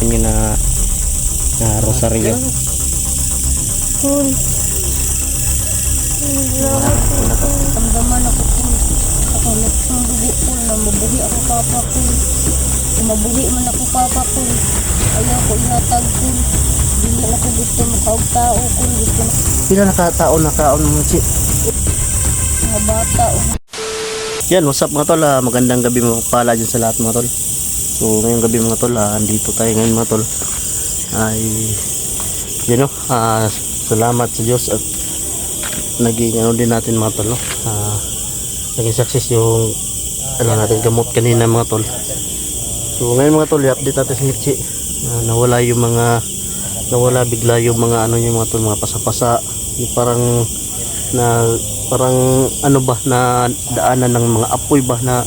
nyo na rosaryo. Cool. Ramdaman ako cool. Ako nagsundi cool na mabuhi ako papa cool. Kung mabuhi man ako papa cool, ayaw ko ihatag cool. Dili na ko gusto makaog-tao cool. Gusto na Pila nakataon nakaon mo si. mga bata o Yan, what's up mga tol? Magandang gabi mga pala dyan sa lahat mga tol. So ngayong gabi mga tol, andito tayo ngayon mga tol. Ay you know, salamat sa Diyos at naging ano din natin mga tol, no? Naging success yung natin gamot kanina mga tol. So ngayon mga tol, i-update natin si Mitchi. Nawala bigla yung mga ano yung mga tol, mga pasapasa, yung parang ano ba na daanan ng mga apoy ba na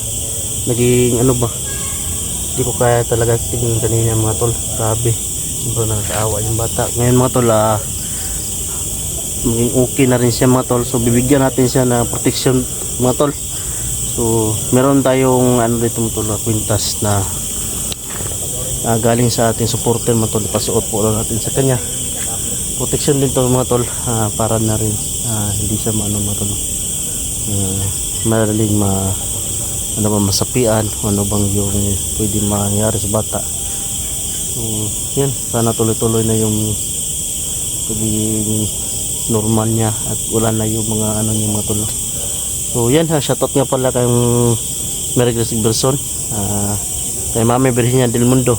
naging ano ba, hindi ko kaya talaga tingin kanina mga tol. Grabe, sobrang nakakaawa yung bata. Ngayon mga tol, maging okay na rin siya mga tol. So bibigyan natin siya ng protection mga tol. So meron tayong ano dito mga tol, kwintas na galing sa ating supporter mga tol. Ipasuot po lang natin sa kanya. Protection din to mga tol, para na rin hindi siya maano mga tol, madaling ano ba masapian, ano bang yung pwede mangyari sa bata. So yan, sana tuloy-tuloy na yung pagiging normal niya at wala na yung mga ano niya mga tol. So yan, shoutout nga pala kayong Merry Christmas Berson, kay Mami Virginia del Mundo,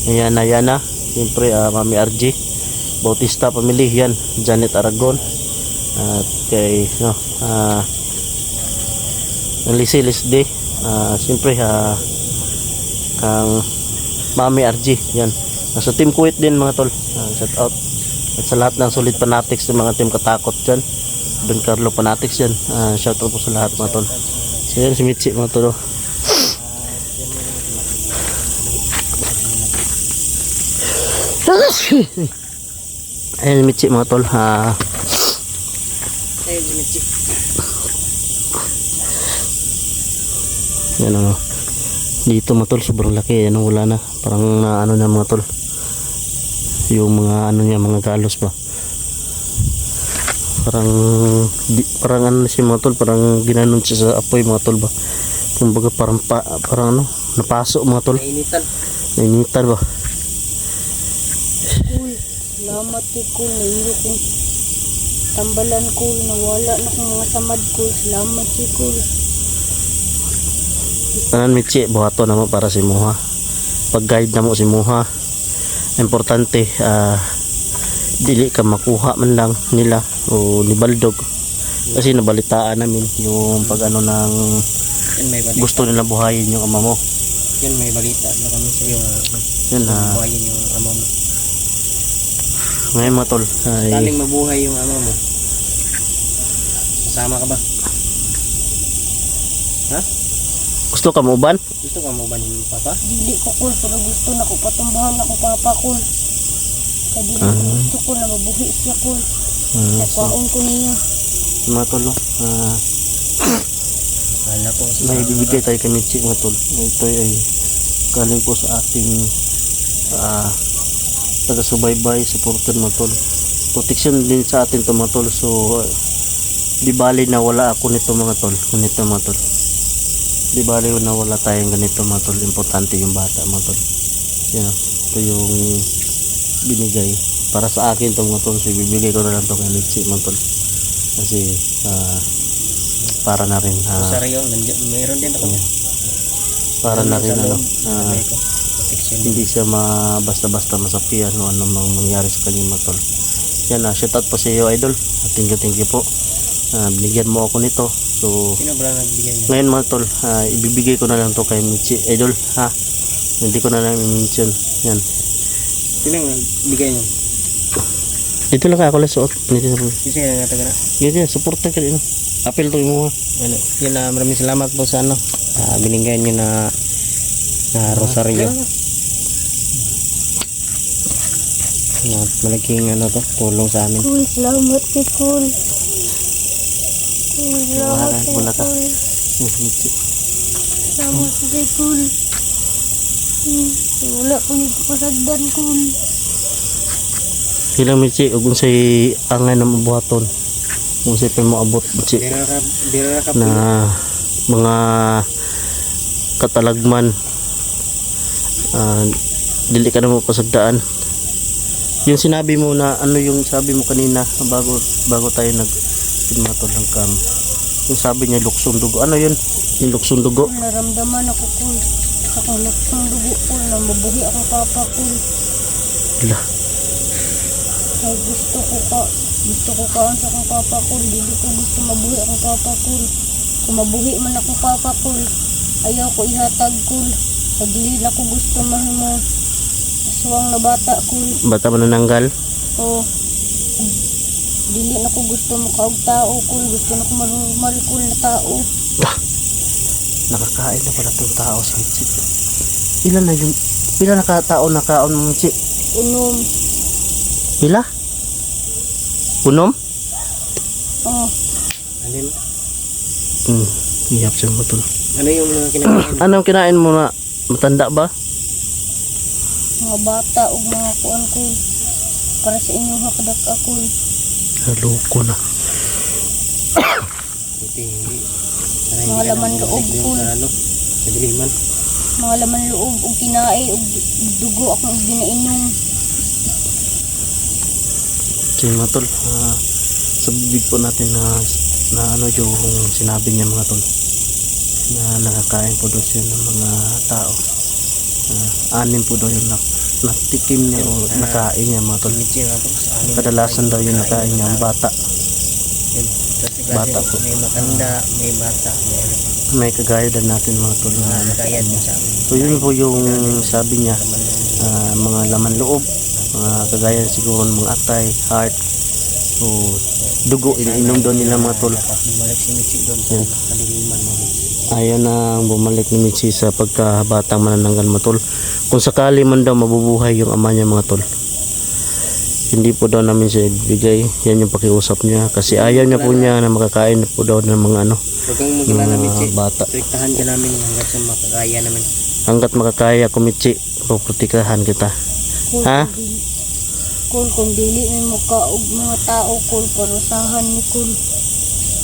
Yana, siyempre Mami RG Bautista Family, yan, Janet Aragon, at kay Liz Day, siyempre kang Mami RG, yan, nasa Team Kuwait din mga tol, shout out. At sa lahat ng solid fanatics ng mga team katakot dyan, Don Carlo fanatics dyan, shout out po sa lahat mga tol. So yan si Mitchi mga tol. Ayan Mitchi mga tol, yan o, dito mga tol sobrang laki, ano, wala na, parang ano na mga tol, yung mga ano niya, mga galos ba, parang ano siya mga tol, parang ginanon siya sa apoy mga tol ba, kumbaga parang ano, napaso mga tol, nainitan ba. cool. Salamat kay cool. Nahiro kong tambalan cool. Nawala na kong mga samad cool. Salamat kay cool. Tanan Mitchi, buhato na mo para si Muha, pag guide na mo si Muha, importante dili ka makuha man lang nila o ni Baldog, kasi nabalitaan namin yung pag ano ng gusto nila buhayin yung ama mo. Yan, may balita na kami sa iyo. Yan Buhayin yung ama mo. ngayon mga tol, Taling mabuhay yung ama mo. Kasama ka ba? Ha? gusto ka mo uban? Gusto ka mo ba ni Papa? Dili ko cool. Pero gusto na ko patumbahan ako papa cool. Kaya dili ko gusto ko na mabuhi siya cool. Nakwaon ko niya. Mga tol, no? Ano po? May bibigay tayo kay Mitchi mga tol. Ito ay galing po sa ating taga-subaybay, supporter mga tol. Protection din sa atin to mga tol. So di bali na wala ako nito mga tol, ganito mga tol. Di bali na wala tayong ganito mga tol. Importante yung bata mga tol. Yan, ito yung binigay para sa akin to mga tol. So bibigay ko na lang to kay Mitchi mga tol, kasi para na rin Rosaryo, meron din ako. para na rin ano, Protection. hindi siya basta-basta masapian o ano mang mangyari sa kanyang mga tol. Yan, shout out po sa iyo idol. Thank you po. Binigyan mo ako nito. So Sino ba nagbigay niya? ngayon mga tol, ibibigay ko na lang to kay Mitchi idol, hindi ko na lang i-mention. Yan, Sino nagbigay niya? ito lang ako lang suot nito. Kasi nga taga na. Yan, supportan ka din. Apel to mo. Ano, yun, maraming salamat po sa ano, binigyan niyo na rosaryo. Malaking ano to, tulong sa amin. Cool. Salamat kay cool. Cool. Salamat kay Wala ka. cool. Mitchi. Salamat kay cool. Wala po yung pasagdan ko. Ilang Michi, ug unsay angay na mabuhaton. Unsay pa mo abot Michi Bira ka na mga katalagman. Dili ka na mo pasagdaan. Yung sinabi mo na ano yung sabi mo kanina bago tayo nagpinmatol ng cam. Yung sabi niya luksong dugo. Ano yun? Yung luksong dugo. Naramdaman ako ko. Ako luksong dugo ko na mabuhi ang papa ko. Wala. Ay gusto ko kaon sa akong papa ko. Dili ko gusto mabuhi ang papa ko. Kung mabuhi man ako papa ko, ayaw ko ihatag ko. Ay dili na ko gusto mahimo. Aswang na bata ko. Bata mo nananggal? O dili na ko gusto makaog tao ko. Gusto na ko marumal ko na tao. Nakakain na pala itong tao si Michi. Pila na tao na kaon mo Michi? Unom. Pila? Unom? Oh. Iyap siya mo to. Ano yung mga kinakain? Anong kinain mo na matanda ba? Mga bata o mga kuan ko. Para sa inyo hakadak ako. Haloko na. Buti hindi. Mga laman loob ko. Ano? Sa diliman. Mga laman loob o kinain o dugo akong ginainom. Sige mga tol, sa bibig po natin na ano yung sinabi niya mga tol na nakakain po daw siya ng mga tao. Anim po daw yung natikim niya o nakain niya mga tol. Michi nga po. Kadalasan daw yung nakain niya ang bata. Bata po. May matanda, may bata, may ano. May kagaya din natin mga tol na Kaya nakain din niya. sa amin. So yun po yung sabi niya, mga laman loob, mga kagaya siguro ng mga atay, heart, o dugo, iniinom doon nila mga tol. Bumalik si Michi doon sa Yan. kadiliman mo. Ayaw na bumalik ni Michi sa pagkabatang manananggal mga tol. Kung sakali man daw mabubuhay yung ama niya mga tol, hindi po daw namin siya ibigay. Yan yung pakiusap niya kasi ayaw niya po niya na makakain po daw ng mga ano, Huwag kang magilala Michi. mga bata. Tuiktahan ka namin hanggat sa makakaya namin. Hanggat makakaya ko Michi, puprotektahan kita. Kung Ha? kung dili may mukaog mga tao kung parusahan ni kung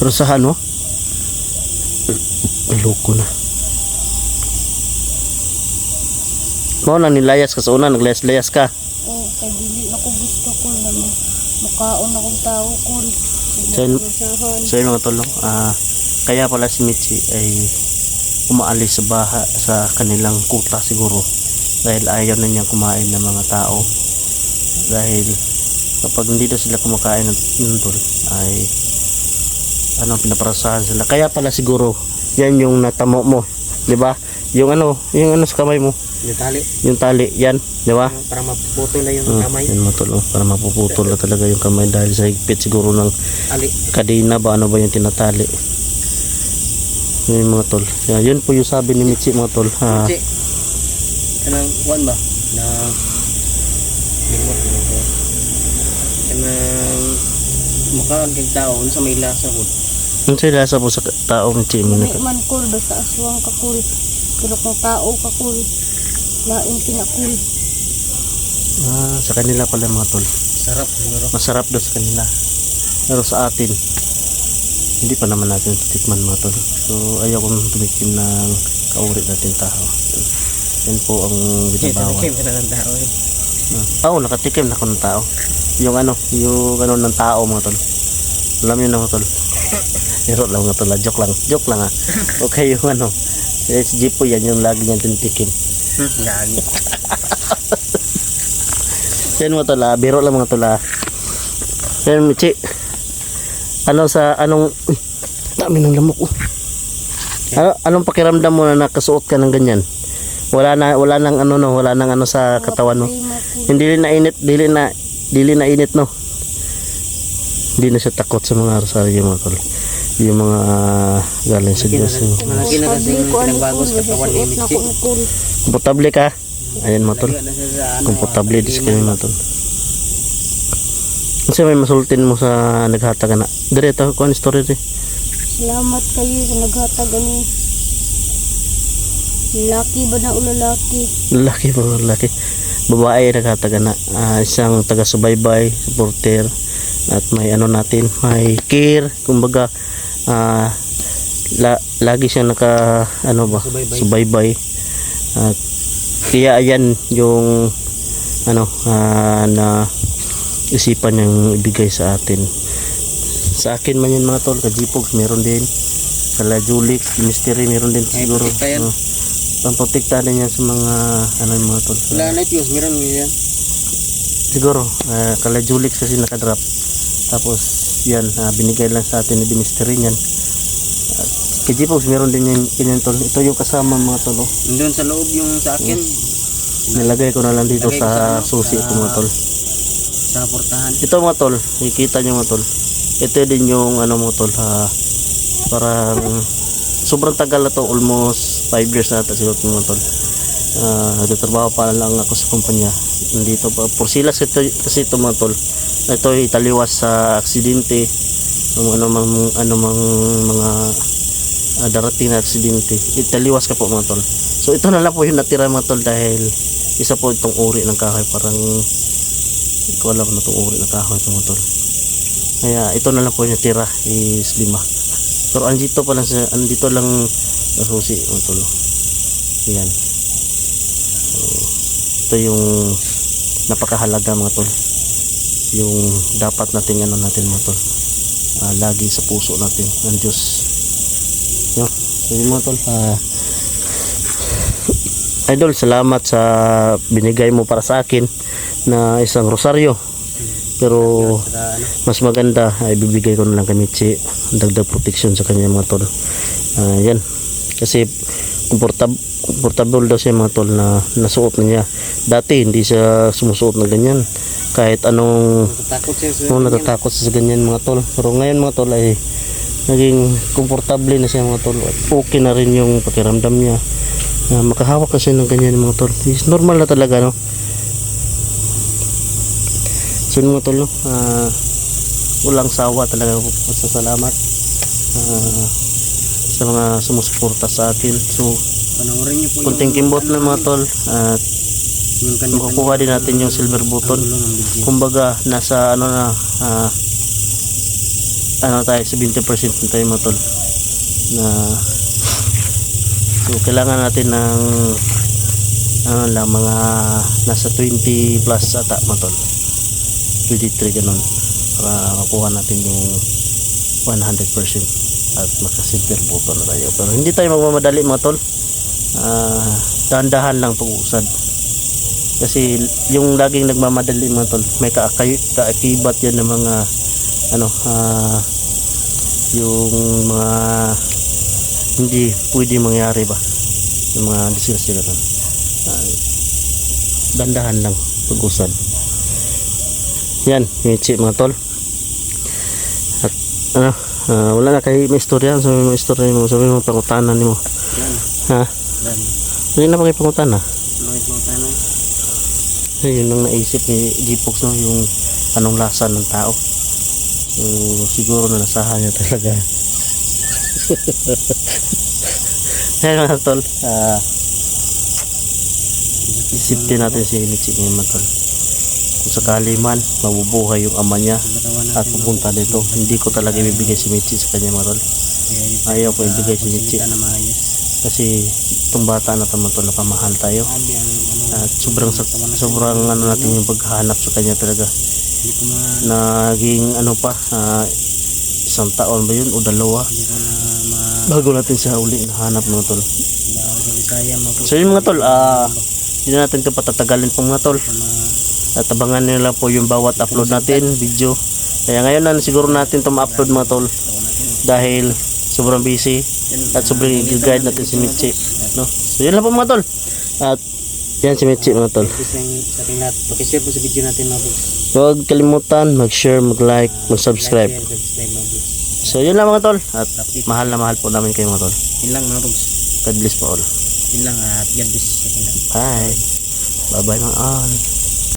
Pero sa ano? Loko na. Mo na nilayas ka sa una, naglayas-layas ka. kay dili na ko gusto ko na mukaon akong tao kung So, parusahan. So yun mga tol, no? Kaya pala si Michi ay umaalis sa kanilang kuta siguro dahil ayaw na niyang kumain ng mga tao. Dahil kapag hindi daw sila kumakain ng tol ay pinaparasahan sila. Kaya pala siguro yan yung natamo mo, di ba? Yung ano sa kamay mo, Yung tali. yung tali, yan, di ba? Para mapuputol na yung kamay. Yan mga tol, para mapuputol na talaga yung kamay dahil sa higpit siguro ng Ali. kadena ba, ano ba yung tinatali. Yung mga tol, yun po yung sabi ni Michi mga tol. Michi. Kanang kuwan ba? Na limot mo ko. Kanang makaon kay tao sa may lasa ko. Ano sa'yo lasa po sa tao Michi mo May man kul basta aswang ka kul. Pero kung tao ka kul, lain pinakul. sa kanila pala mga tol, Sarap siguro. masarap daw sa kanila, pero sa atin hindi pa naman natin titikman mga tol. So ayaw kong tumikim ng kauri natin tao. Yan po ang binabawan. Kim ka ng tao eh. Nakatikim na ako ng tao. Yung ano ng tao mga tol. Alam yun na mga tol. Pero lang mga tol, joke lang ha. Okay yung SG po yan yung lagi niyang tinitikim. Gani. Yan mga tol, biro lang mga tol. Yan Michi. Dami ng lamok. Anong pakiramdam mo na nakasuot ka ng ganyan? Wala nang sa katawan mo. Hindi na init, dili na init no. Hindi na siya takot sa mga rosaryo mga tol. Yung mga galing sa Diyos. Malaki na kasi yung pinagbago sa katawan ni Michi. Komportable ka? Ayan mga tol. Lagyan na siya sa ano. Komportable dis kayo mga tol. Kasi may masultin mo sa naghatag na. Direto ko ang story rin. Salamat kayo sa naghatag ani. Laki ba na o lalaki? Lalaki po, lalaki. Babae nagkataga na. Isang taga-subaybay, supporter. At may ano natin, may care. Kumbaga, lagi siya naka, ano ba, subaybay. At kaya ayan yung, ano, na isipan niyang ibigay sa atin. Sa akin man yan mga tol, kajipogs meron din. Kala Julik, mystery meron din Ay, siguro. protekta yan. Pamprotekta din yan sa mga, ano yung mga tol. Wala night views, meron mo yan. Siguro, kala Julix kasi nakadrop. Tapos, yan, binigay lang sa atin ni mystery niyan. Kay Jipogs, meron din yan, ganyan tol. Ito yung kasama mga tol. Oh. Doon sa loob yung sa akin. Nilagay ko na lang dito Lagay ko sa sa ano, susi sa- ito mga tol. Sa portahan. Ito mga tol, nakikita nyo mga tol. Ito din yung ano mga tol, parang sobrang tagal na to, almost 5 years na ata siguro mga tol. Nagtatrabaho pa lang ako sa kumpanya. Nandito pa, Porsilas kasi ito mga tol. Ito italiwas sa aksidente, kung ano mang mga darating na aksidente. Italiwas ka po mga tol. So ito na lang po yung natira mga tol dahil isa po itong uri ng kahoy, parang hindi ko alam na itong uri ng kahoy ito mga tol. Kaya ito na lang po yung natira is 5. Pero andito lang sa susi mga tol. Yan. So, ito yung napakahalaga mga tol. Yung dapat nating ano natin mga tol. Lagi sa puso natin ang Diyos. Yun. So yun mga tol. Idol, salamat sa binigay mo para sa akin na isang rosaryo. Pero Sa ano, mas maganda ay bibigay ko na lang kay Michi, dagdag protection sa kanya mga tol. Yan. Kasi comfortable daw siya mga tol na nasuot na niya. Dati hindi siya sumusuot na ganyan. Kahit anong natatakot siya sa natatakot siya sa ganyan mga tol. Pero ngayon mga tol ay naging komportable na siya mga tol. At okay na rin yung pakiramdam niya. Makahawak kasi ng ganyan mga tol. Is normal na talaga no. So mga tol no, walang sawa talaga pasasalamat sa mga sumusuporta sa akin. So panoorin niyo po kunting kimbot lang mga tol at yung kanya makukuha din natin yung silver button. Kumbaga nasa ano na tayo 70% na tayo mga tol na so kailangan natin ng ano lang mga nasa 20 plus ata mga tol, 23 ganun para makuha natin yung 100% at makasilver button na tayo. Pero hindi tayo magmamadali mga tol. Dahan-dahan lang pag-uusad kasi yung laging nagmamadali mga tol may kaakibat yan ng mga ano yung mga hindi pwede mangyari ba yung mga disgrasya ganun. Dandahan lang pag-usad. Yan Michi mga tol. At ano wala na kay may istorya. Sabi mo istorya mo, sabi mo pangutanan mo ha. Hindi na pa kayo pangutanan. Yun ang naisip ni Jipogs no, yung anong lasa ng tao. So siguro na nasahan niya talaga. Ayun mga tol, isipin natin si Michi ngayon mga tol. Kung sakali man mabubuhay yung ama niya at pupunta dito, hindi ko talaga ibibigay si Michi sa kanya mga tol. Ayaw ko ibigay si Michi kasi itong bata na ito mga tol, napamahal tayo at sobrang ano natin yung paghahanap sa kanya talaga. Naging ano pa, isang taon ba yun o 2 bago natin siya uli nahanap mga tol. So yun mga tol, hindi natin ito patatagalin po mga tol. At abangan nila po yung bawat upload natin video. Kaya ngayon na siguro natin ito ma-upload mga tol dahil sobrang busy at sobrang i-guide natin si Michi no? So yun lang po mga tol. At yan si Michi mga tol. Pakishare po sa video natin mga boss. Huwag kalimutan mag-share, mag-like, mag-subscribe. So yun lang mga tol. At mahal na mahal po namin kayo mga tol. Yun lang mga boss. God bless po all. Yun lang at God bless sa ating lahat. Bye. Bye bye mga all.